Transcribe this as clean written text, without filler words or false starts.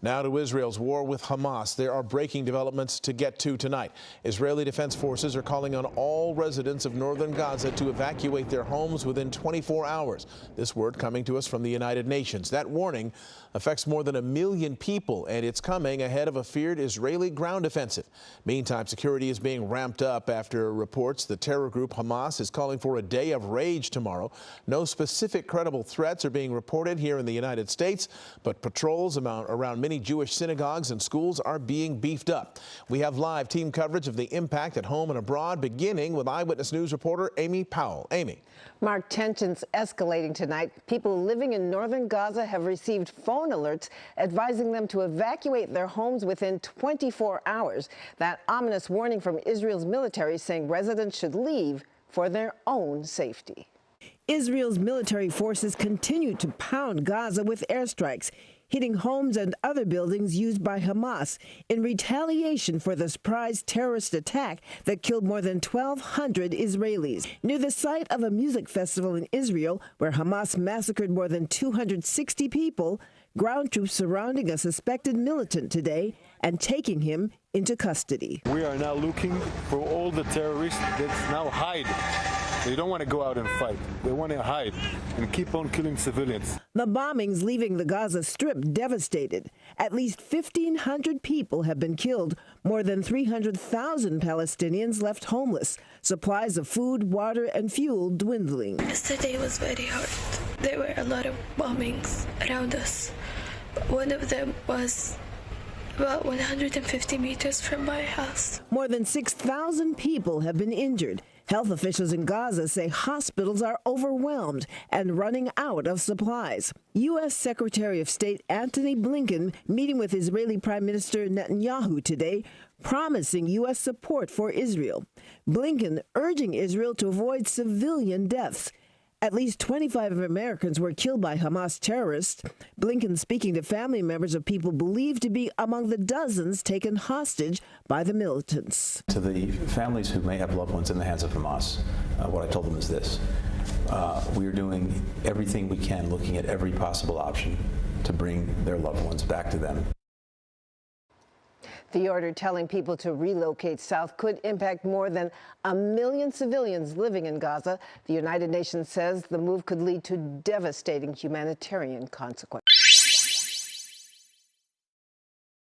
Now to Israel's war with Hamas. There are breaking developments to get to tonight. Israeli Defense Forces are calling on all residents of northern Gaza to evacuate their homes within 24 hours. This word coming to us from the United Nations. That warning affects more than 1 million people, and it's coming ahead of a feared Israeli ground offensive. Meantime, security is being ramped up after reports the terror group Hamas is calling for a day of rage tomorrow. No specific credible threats are being reported here in the United States, but patrols around many Jewish synagogues and schools are being beefed up. We have live team coverage of the impact at home and abroad, beginning with Eyewitness News reporter Amy Powell. Amy. Mark, tensions escalating tonight. People living in northern Gaza have received phone alerts advising them to evacuate their homes within 24 hours. That ominous warning from Israel's military saying residents should leave for their own safety. Israel's military forces continue to pound Gaza with airstrikes, hitting homes and other buildings used by Hamas in retaliation for the surprise terrorist attack that killed more than 1,200 Israelis. Near the site of a music festival in Israel, where Hamas massacred more than 260 people, ground troops surrounding a suspected militant today and taking him into custody. We are now looking for all the terrorists that now hide. They don't want to go out and fight. They want to hide and keep on killing civilians. The bombings leaving the Gaza Strip devastated. At least 1,500 people have been killed. More than 300,000 Palestinians left homeless. Supplies of food, water, and fuel dwindling. Yesterday was very hard. There were a lot of bombings around us. One of them was about 150 meters from my house. More than 6,000 people have been injured. Health officials in Gaza say hospitals are overwhelmed and running out of supplies. U.S. Secretary of State Antony Blinken meeting with Israeli Prime Minister Netanyahu today, promising U.S. support for Israel. Blinken urging Israel to avoid civilian deaths. At least 25 Americans were killed by Hamas terrorists. Blinken speaking to family members of people believed to be among the dozens taken hostage by the militants. To the families who may have loved ones in the hands of Hamas, what I told them is this. We are doing everything we can, looking at every possible option to bring their loved ones back to them. The order telling people to relocate south could impact more than 1 million civilians living in Gaza. The United Nations says the move could lead to devastating humanitarian consequences.